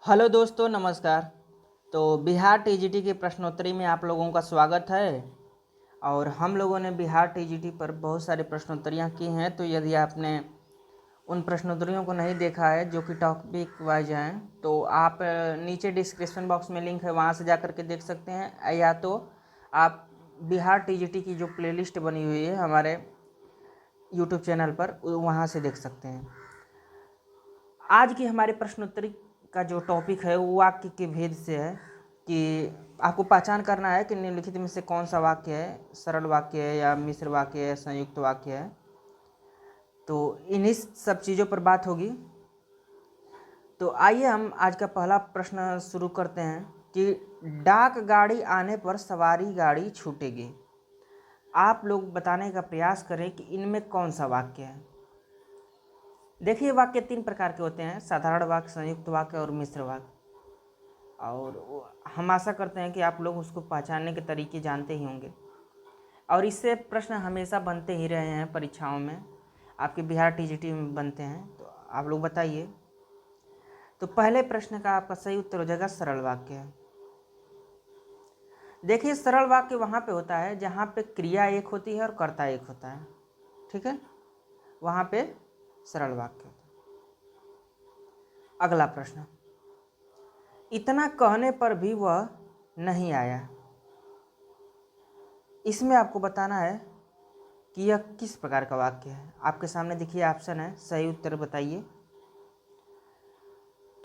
Hello दोस्तों, नमस्कार। तो बिहार टीजीटी की प्रश्नोत्तरी में आप लोगों का स्वागत है। और हम लोगों ने बिहार टीजीटी पर बहुत सारी प्रश्नोत्तरियां की हैं। तो यदि आपने उन प्रश्नोत्तरियों को नहीं देखा है जो कि टॉपिक वाइज हैं, तो आप नीचे डिस्क्रिप्शन बॉक्स में लिंक है, वहां से जा कर के देख सकते हैं। या तो आप बिहार टीजीटी की जो प्लेलिस्ट बनी हुई है हमारे यूट्यूब चैनल पर, वहाँ से देख सकते हैं। आज की हमारी प्रश्नोत्तरी का जो टॉपिक है वो वाक्य के भेद से है कि आपको पहचान करना है कि निम्नलिखित में से कौन सा वाक्य है, सरल वाक्य है या मिश्र वाक्य है, संयुक्त वाक्य है। तो इन्हीं सब चीज़ों पर बात होगी। तो आइए हम आज का पहला प्रश्न शुरू करते हैं कि डाक गाड़ी आने पर सवारी गाड़ी छूटेगी। आप लोग बताने का प्रयास करें कि इनमें कौन सा वाक्य है। देखिए, वाक्य तीन प्रकार के होते हैं: साधारण वाक्य, संयुक्त वाक्य और मिश्र वाक्य। और हम आशा करते हैं कि आप लोग उसको पहचानने के तरीके जानते ही होंगे। और इससे प्रश्न हमेशा बनते ही रहे हैं परीक्षाओं में, आपके बिहार टीजीटी में बनते हैं। तो आप लोग बताइए। तो पहले प्रश्न का आपका सही उत्तर हो जाएगा सरल वाक्य। देखिए, सरल वाक्य वहाँ पे होता है जहाँ पे क्रिया एक होती है और कर्ता एक होता है। ठीक है, वहाँ पे सरल वाक्य होता है। अगला प्रश्न, इतना कहने पर भी वह नहीं आया। इसमें आपको बताना है कि यह किस प्रकार का वाक्य है। आपके सामने देखिए ऑप्शन है, सही उत्तर बताइए।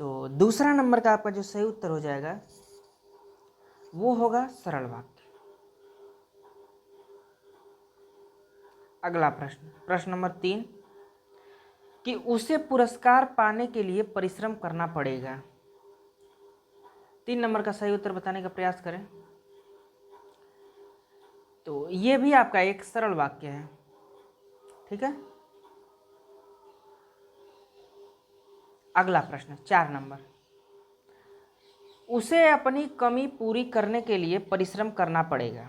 तो दूसरा नंबर का आपका जो सही उत्तर हो जाएगा वो होगा सरल वाक्य। अगला प्रश्न, प्रश्न नंबर 3, कि उसे पुरस्कार पाने के लिए परिश्रम करना पड़ेगा। 3 नंबर का सही उत्तर बताने का प्रयास करें। तो ये भी आपका एक सरल वाक्य है। ठीक है। अगला प्रश्न 4 नंबर, उसे अपनी कमी पूरी करने के लिए परिश्रम करना पड़ेगा।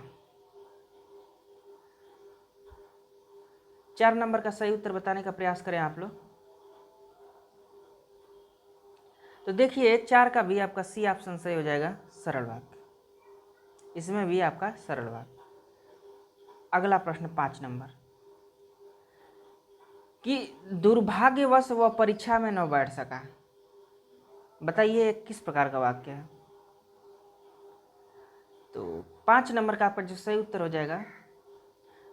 4 नंबर का सही उत्तर बताने का प्रयास करें आप लोग। तो देखिए, 4 का भी आपका सी ऑप्शन सही हो जाएगा, सरल वाक्य। इसमें भी आपका सरल वाक्य। अगला प्रश्न 5 नंबर, कि दुर्भाग्यवश वह परीक्षा में न बैठ सका। बताइए किस प्रकार का वाक्य है। तो 5 नंबर का आपका जो सही उत्तर हो जाएगा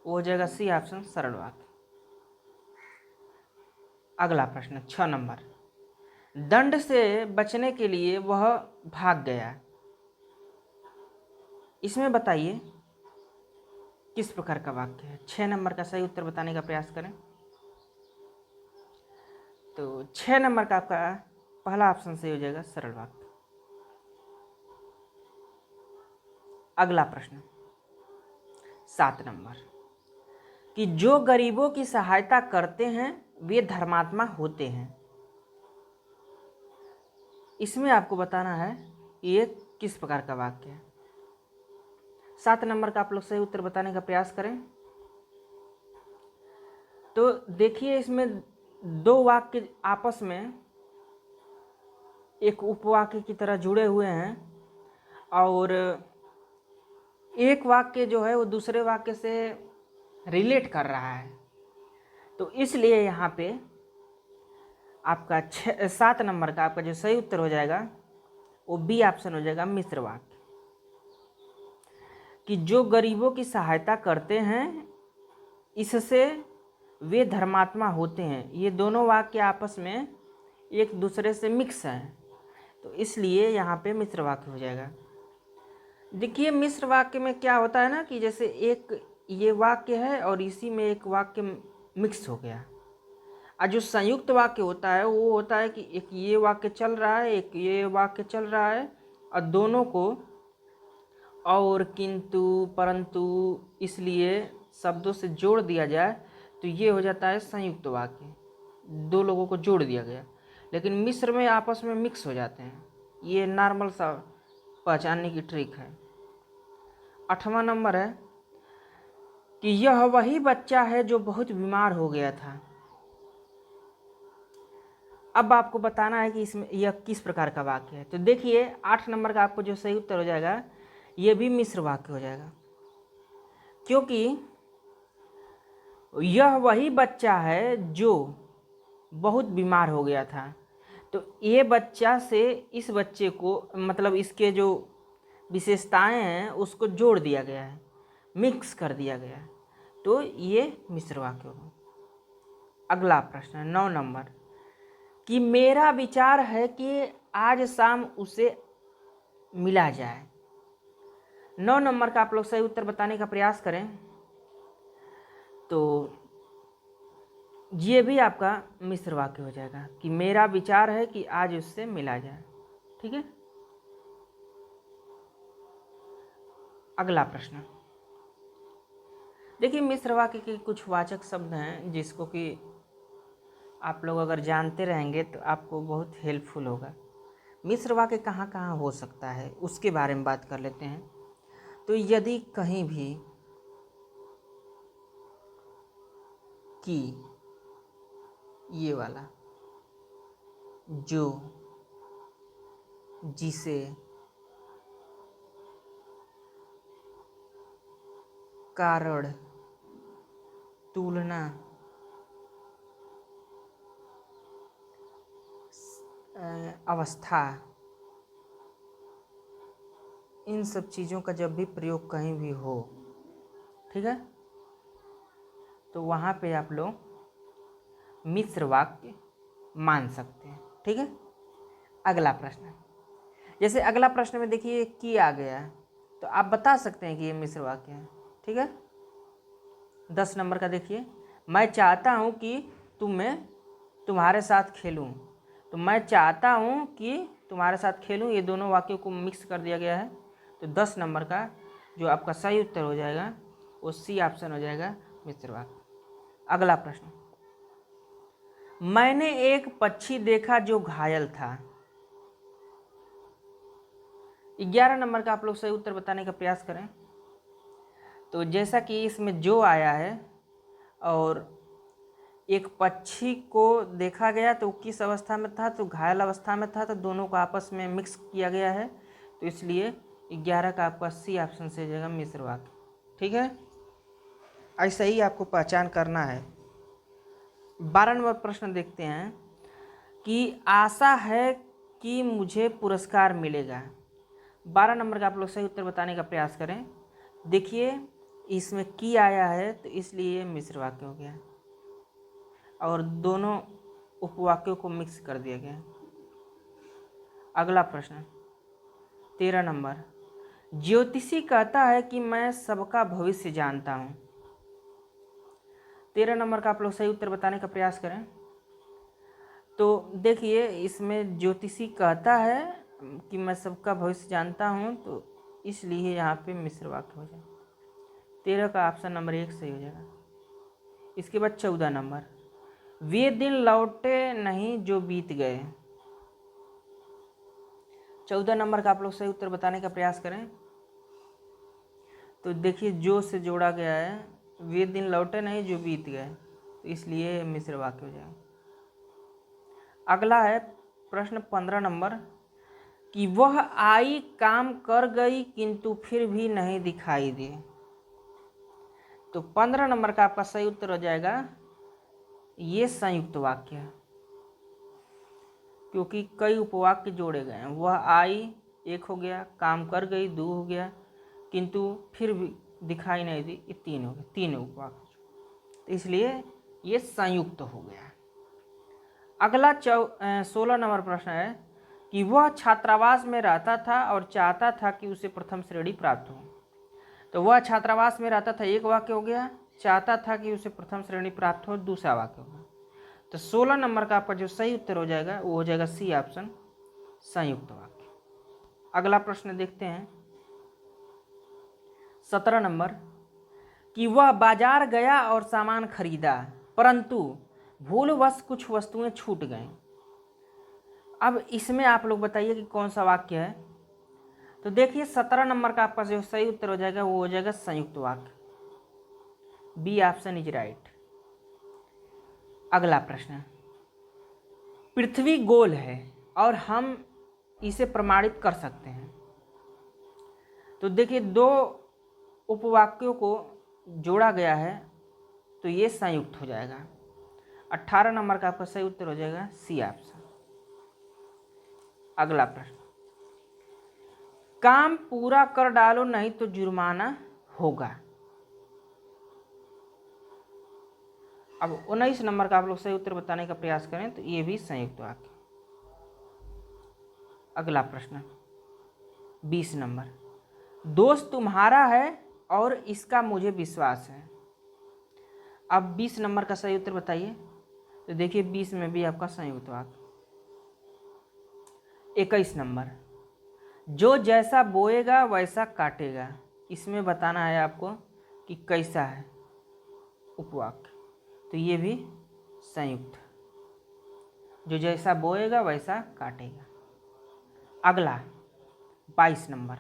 वो हो जाएगा सी ऑप्शन, सरल वाक्य। अगला प्रश्न 6 नंबर, दंड से बचने के लिए वह भाग गया। इसमें बताइए किस प्रकार का वाक्य है। 6 नंबर का सही उत्तर बताने का प्रयास करें। तो 6 नंबर का आपका पहला ऑप्शन सही हो जाएगा, सरल वाक्य। अगला प्रश्न 7 नंबर, कि जो गरीबों की सहायता करते हैं वे धर्मात्मा होते हैं। इसमें आपको बताना है ये किस प्रकार का वाक्य है। 7 नंबर का आप लोग सही उत्तर बताने का प्रयास करें। तो देखिए, इसमें दो वाक्य आपस में एक उपवाक्य की तरह जुड़े हुए हैं और एक वाक्य जो है वो दूसरे वाक्य से रिलेट कर रहा है। तो इसलिए यहाँ पे आपका 7 नंबर का आपका जो सही उत्तर हो जाएगा वो बी ऑप्शन हो जाएगा, मिश्र वाक्य। कि जो गरीबों की सहायता करते हैं इससे वे धर्मात्मा होते हैं। ये दोनों वाक्य आपस में एक दूसरे से मिक्स हैं, तो इसलिए यहाँ पे मिश्र वाक्य हो जाएगा। देखिए, मिश्र वाक्य में क्या होता है ना कि जैसे एक ये वाक्य है और इसी में एक वाक्य मिक्स हो गया। और जो संयुक्त वाक्य होता है वो होता है कि एक ये वाक्य चल रहा है, एक ये वाक्य चल रहा है, और दोनों को और, किंतु, परंतु, इसलिए शब्दों से जोड़ दिया जाए तो ये हो जाता है संयुक्त वाक्य। दो लोगों को जोड़ दिया गया। लेकिन मिश्र में आपस में मिक्स हो जाते हैं। ये नॉर्मल सा पहचानने की ट्रिक है। 8वां नंबर है कि यह वही बच्चा है जो बहुत बीमार हो गया था। अब आपको बताना है कि इसमें यह किस प्रकार का वाक्य है। तो देखिए 8 नंबर का आपको जो सही उत्तर हो जाएगा यह भी मिश्र वाक्य हो जाएगा, क्योंकि यह वही बच्चा है जो बहुत बीमार हो गया था। तो ये बच्चा से इस बच्चे को मतलब इसके जो विशेषताएं हैं उसको जोड़ दिया गया है, मिक्स कर दिया गया है, तो ये मिश्र वाक्य होगा। अगला प्रश्न है 9 नंबर कि मेरा विचार है कि आज शाम उसे मिला जाए। 9 नंबर का आप लोग सही उत्तर बताने का प्रयास करें तो ये भी आपका मिश्र वाक्य हो जाएगा कि मेरा विचार है कि आज उससे मिला जाए। ठीक है, अगला प्रश्न देखिए, मिश्र वाक्य के कुछ वाचक शब्द हैं जिसको कि आप लोग अगर जानते रहेंगे तो आपको बहुत हेल्पफुल होगा। मिश्र वाक्य कहाँ कहाँ हो सकता है उसके बारे में बात कर लेते हैं। तो यदि कहीं भी कि, ये वाला, जो, जिसे, कारण, तुलना, अवस्था, इन सब चीज़ों का जब भी प्रयोग कहीं भी हो, ठीक है, तो वहाँ पे आप लोग मिश्र वाक्य मान सकते हैं। ठीक है, अगला प्रश्न, जैसे अगला प्रश्न में देखिए कि आ गया है तो आप बता सकते हैं कि ये मिश्र वाक्य है। ठीक है, 10 नंबर का देखिए, मैं चाहता हूँ कि तुम्हारे साथ खेलूँ। तो मैं चाहता हूँ कि तुम्हारे साथ खेलूँ, ये दोनों वाक्यों को मिक्स कर दिया गया है। तो 10 नंबर का जो आपका सही उत्तर हो जाएगा वो सी ऑप्शन हो जाएगा, मिश्र वाक्य। अगला प्रश्न, मैंने एक पक्षी देखा जो घायल था। 11 नंबर का आप लोग सही उत्तर बताने का प्रयास करें। तो जैसा कि इसमें जो आया है और एक पक्षी को देखा गया तो किस अवस्था में था, तो घायल अवस्था में था, तो दोनों को आपस में मिक्स किया गया है, तो इसलिए 11 का आपका सी ऑप्शन से जाएगा मिश्र वाक्य। ठीक है, ऐसा ही आपको पहचान करना है। 12 नंबर प्रश्न देखते हैं कि आशा है कि मुझे पुरस्कार मिलेगा। 12 नंबर का आप लोग सही उत्तर बताने का प्रयास करें। देखिए इसमें की आया है तो इसलिए मिश्र वाक्य हो गया और दोनों उपवाक्यों को मिक्स कर दिया गया। अगला प्रश्न 13 नंबर, ज्योतिषी कहता है कि मैं सबका भविष्य जानता हूँ। 13 नंबर का आप लोग सही उत्तर बताने का प्रयास करें। तो देखिए इसमें ज्योतिषी कहता है कि मैं सबका भविष्य जानता हूँ, तो इसलिए यहाँ पे मिश्र वाक्य हो जाए। 13 का ऑप्शन नंबर 1 सही हो जाएगा। इसके बाद 14 नंबर, वे दिन लौटे नहीं जो बीत गए। 14 नंबर का आप लोग सही उत्तर बताने का प्रयास करें। तो देखिए जो से जोड़ा गया है, वे दिन लौटे नहीं जो बीत गए, तो इसलिए मिश्र वाक्य हो जाएगा। अगला है प्रश्न 15 नंबर कि वह आई काम कर गई किंतु फिर भी नहीं दिखाई दी। तो 15 नंबर का आपका सही उत्तर हो जाएगा ये संयुक्त वाक्य है, क्योंकि कई उपवाक्य जोड़े गए हैं। वह आई एक हो गया, काम कर गई 2 हो गया, किंतु फिर भी दिखाई नहीं दी ये 3 हो गया, 3 उपवाक्य, तो इसलिए ये संयुक्त हो गया। अगला 16 नंबर प्रश्न है कि वह छात्रावास में रहता था और चाहता था कि उसे प्रथम श्रेणी प्राप्त हो। तो वह छात्रावास में रहता था एक वाक्य हो गया, चाहता था कि उसे प्रथम श्रेणी प्राप्त हो दूसरा वाक्य हो गया। तो 16 नंबर का आपका जो सही उत्तर हो जाएगा वो हो जाएगा सी ऑप्शन, संयुक्त वाक्य। अगला प्रश्न देखते हैं 17 नंबर कि वह बाजार गया और सामान खरीदा परंतु भूलवश कुछ वस्तुएं छूट गईं। अब इसमें आप लोग बताइए कि कौन सा वाक्य है। तो देखिए 17 नंबर का आपका जो सही उत्तर हो जाएगा वो हो जाएगा संयुक्त वाक्य, बी ऑप्शन इज राइट। अगला प्रश्न पृथ्वी गोल है और हम इसे प्रमाणित कर सकते हैं। तो देखिए, दो उपवाक्यों को जोड़ा गया है तो ये संयुक्त हो जाएगा। 18 नंबर का आपका सही उत्तर हो जाएगा सी ऑप्शन। अगला प्रश्न, काम पूरा कर डालो नहीं तो जुर्माना होगा। अब 19 नंबर का आप लोग सही उत्तर बताने का प्रयास करें तो ये भी संयुक्त वाक्य। अगला प्रश्न 20 नंबर, दोस्त तुम्हारा है और इसका मुझे विश्वास है। अब 20 नंबर का सही उत्तर बताइए। तो देखिए 20 में भी आपका संयुक्त वाक्य। 21 नंबर, जो जैसा बोएगा वैसा काटेगा। इसमें बताना है आपको कि कैसा है उपवाक्य, तो ये भी संयुक्त, जो जैसा बोएगा वैसा काटेगा। अगला 22 नंबर,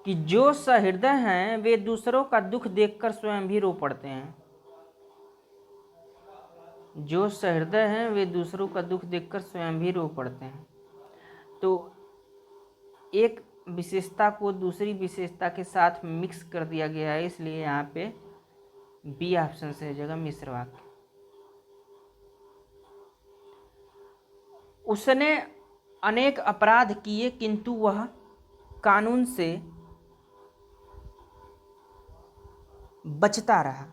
कि जो सहृदय हैं वे दूसरों का दुख देखकर स्वयं भी रो पड़ते हैं। जो सहृदय हैं वे दूसरों का दुख देखकर स्वयं भी रो पड़ते हैं। तो एक विशेषता को दूसरी विशेषता के साथ मिक्स कर दिया गया है, इसलिए यहाँ पे बी ऑप्शन से हो जाएगा मिश्र वाक्य। उसने अनेक अपराध किए किंतु वह कानून से बचता रहा।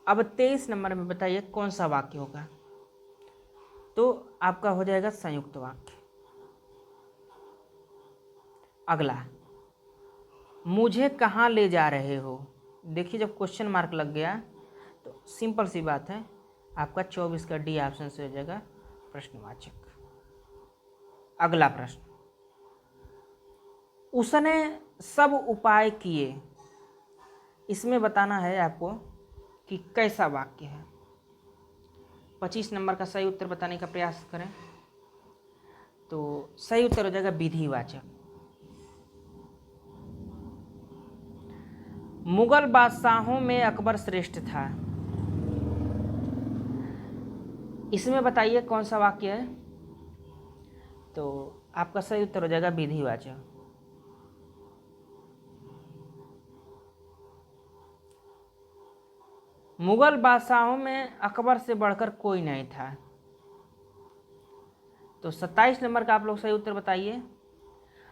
अब 23 नंबर में बताइए कौन सा वाक्य होगा। तो आपका हो जाएगा संयुक्त वाक्य। अगला, मुझे कहाँ ले जा रहे हो। देखिए जब क्वेश्चन मार्क लग गया तो सिंपल सी बात है, आपका 24 का डी ऑप्शन से हो जाएगा प्रश्नवाचक। अगला प्रश्न, उसने सब उपाय किए। इसमें बताना है आपको कि कैसा वाक्य है। 25 नंबर का सही उत्तर बताने का प्रयास करें तो सही उत्तर हो जाएगा विधिवाचक। मुगल बादशाहों में अकबर श्रेष्ठ था। इसमें बताइए कौन सा वाक्य है। तो आपका सही उत्तर हो जाएगा विधिवाचक। मुगल बादशाहों में अकबर से बढ़कर कोई नहीं था। तो 27 नंबर का आप लोग सही उत्तर बताइए।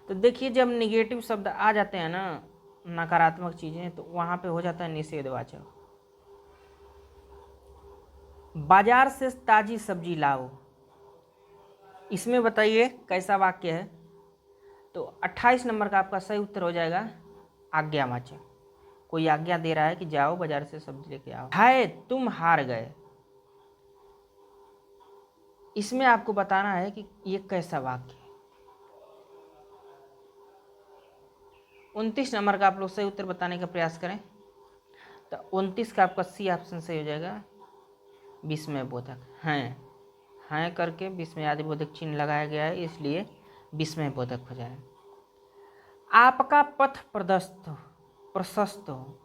तो देखिए जब निगेटिव शब्द आ जाते हैं ना, नकारात्मक चीजें, तो वहां पे हो जाता है निषेधवाचक। बाजार से ताजी सब्जी लाओ। इसमें बताइए कैसा वाक्य है। तो 28 नंबर का आपका सही उत्तर हो जाएगा आज्ञावाचक। कोई आज्ञा दे रहा है कि जाओ बाजार से सब्जी लेके आओ। हाय तुम हार गए। इसमें आपको बताना है कि ये कैसा वाक्य है। 29 नंबर का आप लोग सही उत्तर बताने का प्रयास करें। तो 29 का आपका सी ऑप्शन सही हो जाएगा विस्मय बोधक। हैं करके विस्मय आदि बोधक चिन्ह लगाया गया है, इसलिए विस्मय बोधक हो जाए। आपका पथ प्रशस्त हो।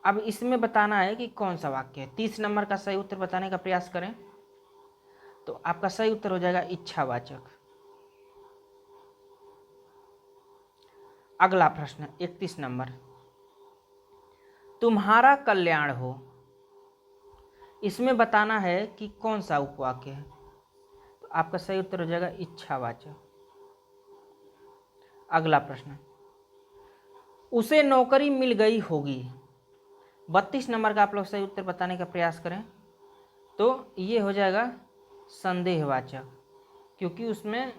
अब इसमें बताना है कि कौन सा वाक्य है। 30 नंबर का सही उत्तर बताने का प्रयास करें तो आपका सही उत्तर हो जाएगा इच्छावाचक। अगला प्रश्न 31 नंबर, तुम्हारा कल्याण हो। इसमें बताना है कि कौन सा उपवाक्य है। तो आपका सही उत्तर हो जाएगा इच्छावाचक। अगला प्रश्न, उसे नौकरी मिल गई होगी। 32 नंबर का आप लोग सही उत्तर बताने का प्रयास करें तो ये हो जाएगा संदेहवाचक, क्योंकि उसमें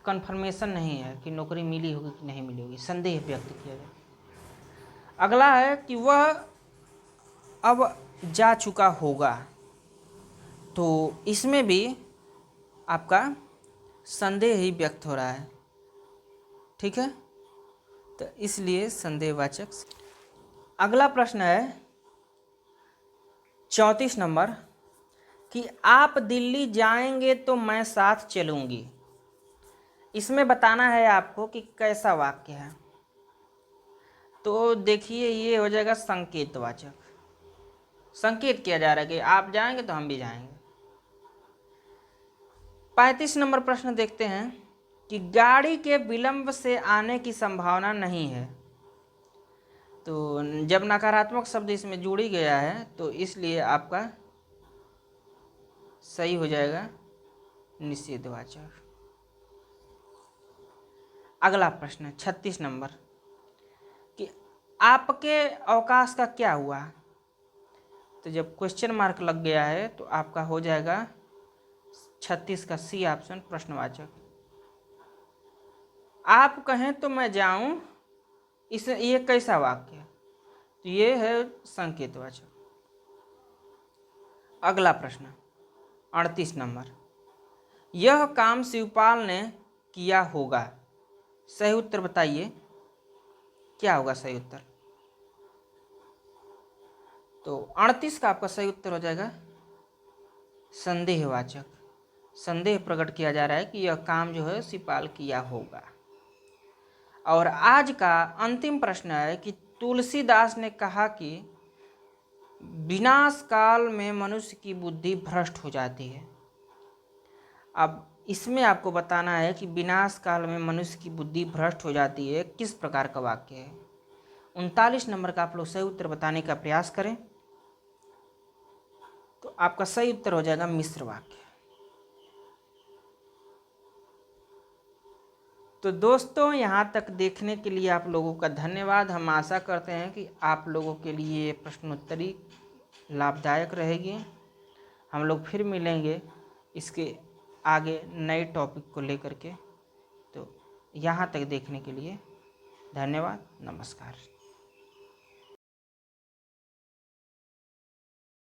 कंफर्मेशन नहीं है कि नौकरी मिली होगी कि नहीं मिली होगी, संदेह व्यक्त किया गया। अगला है कि वह अब जा चुका होगा। तो इसमें भी आपका संदेह ही व्यक्त हो रहा है, ठीक है, तो इसलिए संदेहवाचक। अगला प्रश्न है 34 नंबर, कि आप दिल्ली जाएंगे तो मैं साथ चलूंगी। इसमें बताना है आपको कि कैसा वाक्य है। तो देखिए ये हो जाएगा संकेतवाचक। संकेत किया जा रहा है कि आप जाएंगे तो हम भी जाएंगे। 35 नंबर प्रश्न देखते हैं कि गाड़ी के विलंब से आने की संभावना नहीं है। तो जब नकारात्मक शब्द इसमें जोड़ी गया है तो इसलिए आपका सही हो जाएगा निषेधवाचक। अगला प्रश्न 36 नंबर कि आपके अवकाश का क्या हुआ। तो जब क्वेश्चन मार्क लग गया है तो आपका हो जाएगा 36 का सी ऑप्शन प्रश्नवाचक। आप कहें तो मैं जाऊं, ये कैसा वाक्य है? तो ये है संकेतवाचक। अगला प्रश्न 38 नंबर, यह काम शिवपाल ने किया होगा। सही उत्तर बताइए, क्या होगा सही उत्तर? तो 38 का आपका सही उत्तर हो जाएगा संदेहवाचक। संदेह प्रकट किया जा रहा है कि यह काम जो है शिवपाल किया होगा। और आज का अंतिम प्रश्न है कि तुलसीदास ने कहा कि विनाश काल में मनुष्य की बुद्धि भ्रष्ट हो जाती है। अब इसमें आपको बताना है कि विनाश काल में मनुष्य की बुद्धि भ्रष्ट हो जाती है किस प्रकार का वाक्य है। 39 नंबर का आप लोग सही उत्तर बताने का प्रयास करें तो आपका सही उत्तर हो जाएगा मिश्र वाक्य। तो दोस्तों, यहाँ तक देखने के लिए आप लोगों का धन्यवाद। हम आशा करते हैं कि आप लोगों के लिए प्रश्नोत्तरी लाभदायक रहेगी। हम लोग फिर मिलेंगे इसके आगे नए टॉपिक को लेकर के। तो यहाँ तक देखने के लिए धन्यवाद, नमस्कार।